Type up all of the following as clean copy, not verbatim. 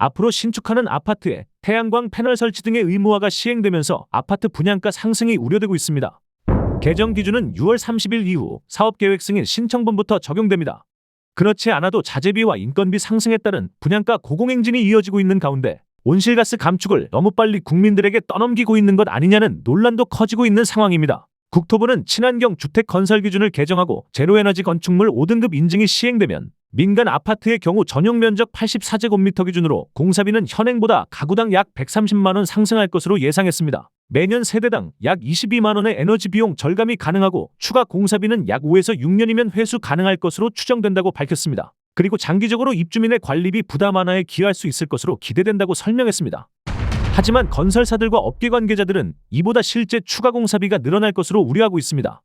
앞으로 신축하는 아파트에 태양광 패널 설치 등의 의무화가 시행되면서 아파트 분양가 상승이 우려되고 있습니다. 개정 기준은 6월 30일 이후 사업계획 승인 신청분부터 적용됩니다. 그렇지 않아도 자재비와 인건비 상승에 따른 분양가 고공행진이 이어지고 있는 가운데 온실가스 감축을 너무 빨리 국민들에게 떠넘기고 있는 것 아니냐는 논란도 커지고 있는 상황입니다. 국토부는 친환경 주택 건설 기준을 개정하고 제로에너지 건축물 5등급 인증이 시행되면 민간 아파트의 경우 전용 면적 84제곱미터 기준으로 공사비는 현행보다 가구당 약 130만 원 상승할 것으로 예상했습니다. 매년 세대당 약 22만 원의 에너지 비용 절감이 가능하고 추가 공사비는 약 5에서 6년이면 회수 가능할 것으로 추정된다고 밝혔습니다. 그리고 장기적으로 입주민의 관리비 부담 완화에 기여할 수 있을 것으로 기대된다고 설명했습니다. 하지만 건설사들과 업계 관계자들은 이보다 실제 추가 공사비가 늘어날 것으로 우려하고 있습니다.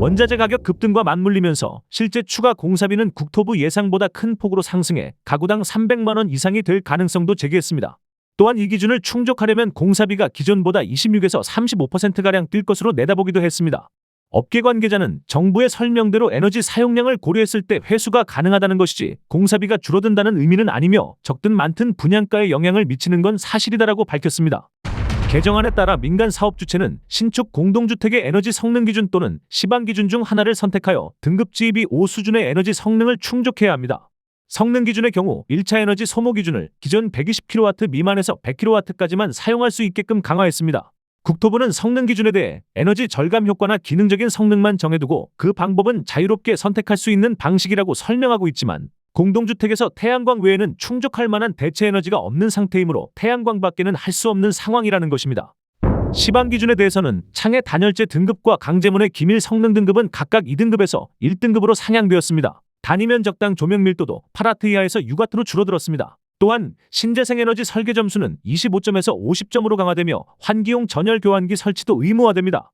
원자재 가격 급등과 맞물리면서 실제 추가 공사비는 국토부 예상보다 큰 폭으로 상승해 가구당 300만 원 이상이 될 가능성도 제기했습니다. 또한 이 기준을 충족하려면 공사비가 기존보다 26에서 35%가량 뛸 것으로 내다보기도 했습니다. 업계 관계자는 정부의 설명대로 에너지 사용량을 고려했을 때 회수가 가능하다는 것이지 공사비가 줄어든다는 의미는 아니며 적든 많든 분양가에 영향을 미치는 건 사실이다라고 밝혔습니다. 개정안에 따라 민간 사업 주체는 신축 공동주택의 에너지 성능 기준 또는 시방 기준 중 하나를 선택하여 등급 Gb 5 수준의 에너지 성능을 충족해야 합니다. 성능 기준의 경우 1차 에너지 소모 기준을 기존 120kW 미만에서 100kW까지만 사용할 수 있게끔 강화했습니다. 국토부는 성능 기준에 대해 에너지 절감 효과나 기능적인 성능만 정해두고 그 방법은 자유롭게 선택할 수 있는 방식이라고 설명하고 있지만 공동주택에서 태양광 외에는 충족할 만한 대체 에너지가 없는 상태이므로 태양광밖에는 할 수 없는 상황이라는 것입니다. 시방 기준에 대해서는 창의 단열재 등급과 강제문의 기밀 성능 등급은 각각 2등급에서 1등급으로 상향되었습니다. 단위면적당 조명 밀도도 8W 이하에서 6W로 줄어들었습니다. 또한 신재생에너지 설계 점수는 25점에서 50점으로 강화되며 환기용 전열 교환기 설치도 의무화됩니다.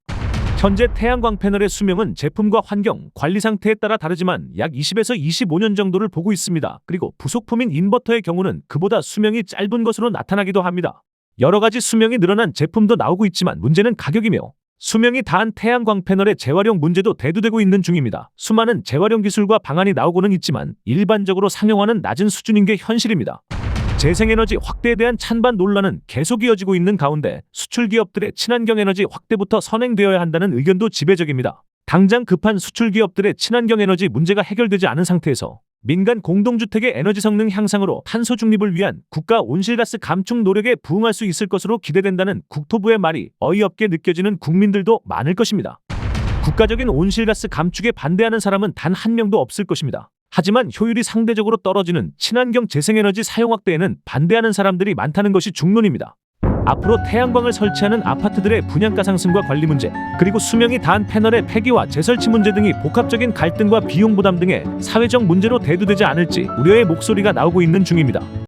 현재 태양광 패널의 수명은 제품과 환경, 관리 상태에 따라 다르지만 약 20에서 25년 정도를 보고 있습니다. 그리고 부속품인 인버터의 경우는 그보다 수명이 짧은 것으로 나타나기도 합니다. 여러 가지 수명이 늘어난 제품도 나오고 있지만 문제는 가격이며 수명이 다한 태양광 패널의 재활용 문제도 대두되고 있는 중입니다. 수많은 재활용 기술과 방안이 나오고는 있지만 일반적으로 상용화는 낮은 수준인 게 현실입니다. 재생에너지 확대에 대한 찬반 논란은 계속 이어지고 있는 가운데 수출 기업들의 친환경 에너지 확대부터 선행되어야 한다는 의견도 지배적입니다. 당장 급한 수출 기업들의 친환경 에너지 문제가 해결되지 않은 상태에서 민간 공동주택의 에너지 성능 향상으로 탄소 중립을 위한 국가 온실가스 감축 노력에 부응할 수 있을 것으로 기대된다는 국토부의 말이 어이없게 느껴지는 국민들도 많을 것입니다. 국가적인 온실가스 감축에 반대하는 사람은 단 한 명도 없을 것입니다. 하지만 효율이 상대적으로 떨어지는 친환경 재생에너지 사용 확대에는 반대하는 사람들이 많다는 것이 중론입니다. 앞으로 태양광을 설치하는 아파트들의 분양가 상승과 관리 문제, 그리고 수명이 다한 패널의 폐기와 재설치 문제 등이 복합적인 갈등과 비용 부담 등의 사회적 문제로 대두되지 않을지 우려의 목소리가 나오고 있는 중입니다.